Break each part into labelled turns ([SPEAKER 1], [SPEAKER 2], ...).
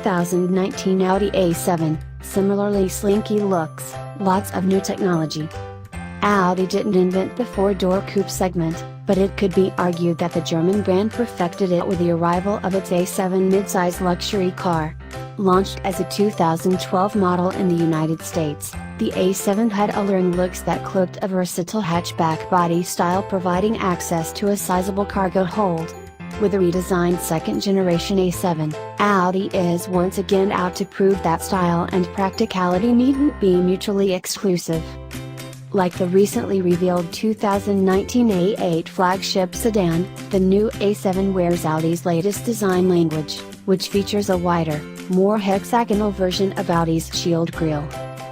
[SPEAKER 1] 2019 Audi A7, similarly slinky looks, lots of new technology. Audi didn't invent the four-door coupe segment, but it could be argued that the German brand perfected it with the arrival of its A7 midsize luxury car. Launched as a 2012 model in the United States, the A7 had alluring looks that cloaked a versatile hatchback body style, providing access to a sizable cargo hold. With a redesigned second-generation A7, Audi is once again out to prove that style and practicality needn't be mutually exclusive. Like the recently revealed 2019 A8 flagship sedan, the new A7 wears Audi's latest design language, which features a wider, more hexagonal version of Audi's shield grille.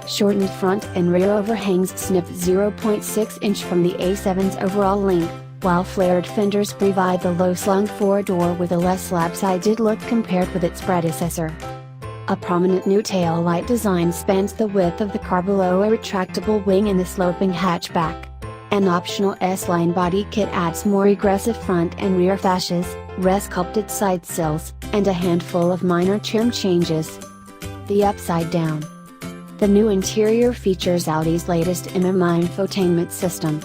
[SPEAKER 1] Shortened front and rear overhangs snip 0.6 inch from the A7's overall length, while flared fenders provide the low-slung four-door with a less lopsided look compared with its predecessor. A prominent new taillight design spans the width of the car below a retractable wing in the sloping hatchback. An optional S-line body kit adds more aggressive front and rear fascias, sculpted side sills, and a handful of minor trim changes. The upside-down. The new interior features Audi's latest MMI infotainment system.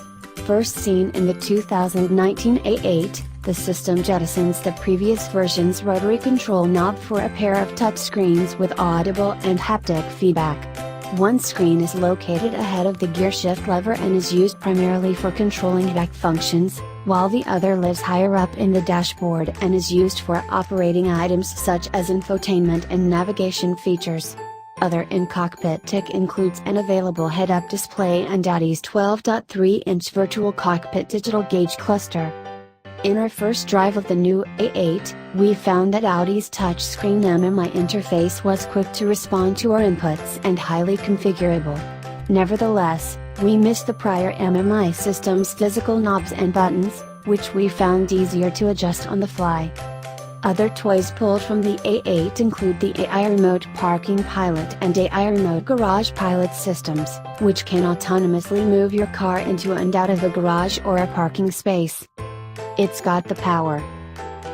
[SPEAKER 1] First seen in the 2019 A8, the system jettisons the previous version's rotary control knob for a pair of touchscreens with audible and haptic feedback. One screen is located ahead of the gearshift lever and is used primarily for controlling back functions, while the other lives higher up in the dashboard and is used for operating items such as infotainment and navigation features. Other in-cockpit tech includes an available head-up display and Audi's 12.3-inch virtual cockpit digital gauge cluster. In our first drive of the new A8, we found that Audi's touchscreen MMI interface was quick to respond to our inputs and highly configurable. Nevertheless, we missed the prior MMI system's physical knobs and buttons, which we found easier to adjust on the fly. Other toys pulled from the A8 include the AI Remote Parking Pilot and AI Remote Garage Pilot systems, which can autonomously move your car into and out of a garage or a parking space. It's got the power.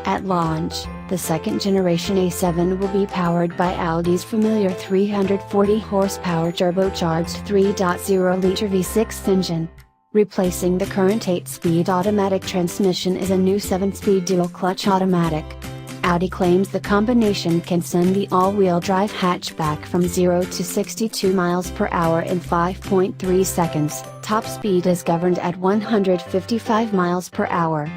[SPEAKER 1] At launch, the second-generation A7 will be powered by Audi's familiar 340 horsepower turbocharged 3.0-liter V6 engine. Replacing the current 8-speed automatic transmission is a new 7-speed dual-clutch automatic. Audi claims the combination can send the all-wheel drive hatchback from 0 to 62 miles per hour in 5.3 seconds. Top speed is governed at 155 miles per hour.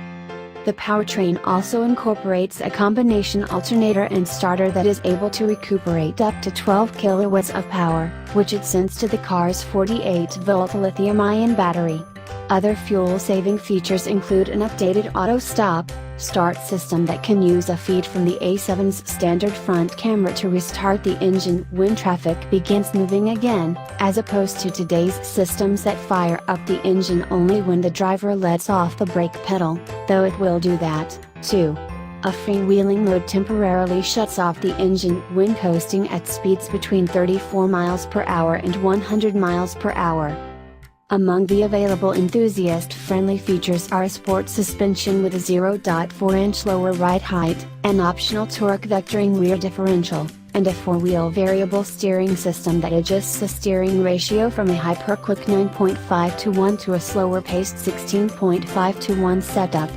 [SPEAKER 1] The powertrain also incorporates a combination alternator and starter that is able to recuperate up to 12 kilowatts of power, which it sends to the car's 48-volt lithium-ion battery. Other fuel-saving features include an updated auto stop-start system that can use a feed from the A7's standard front camera to restart the engine when traffic begins moving again, as opposed to today's systems that fire up the engine only when the driver lets off the brake pedal, though it will do that, too. A freewheeling mode temporarily shuts off the engine when coasting at speeds between 34 miles per hour and 100 miles per hour. Among the available enthusiast-friendly features are a sport suspension with a 0.4-inch lower ride height, an optional torque vectoring rear differential, and a four-wheel variable steering system that adjusts the steering ratio from a hyper-quick 9.5:1 to a slower-paced 16.5:1 setup.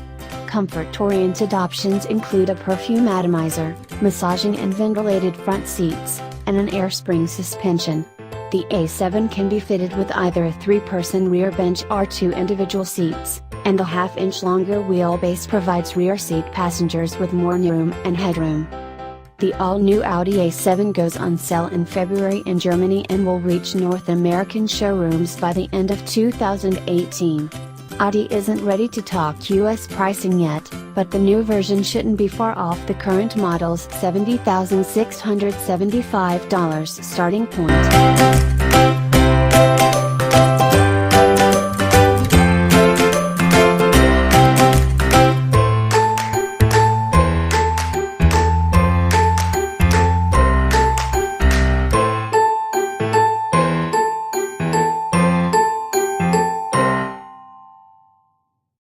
[SPEAKER 1] Comfort-oriented options include a perfume atomizer, massaging and ventilated front seats, and an air spring suspension. The A7 can be fitted with either a 3-person rear bench or 2 individual seats, and the half-inch longer wheelbase provides rear seat passengers with more room and headroom. The all-new Audi A7 goes on sale in February in Germany and will reach North American showrooms by the end of 2018. Audi isn't ready to talk US pricing yet, but the new version shouldn't be far off the current model's $70,675 starting point.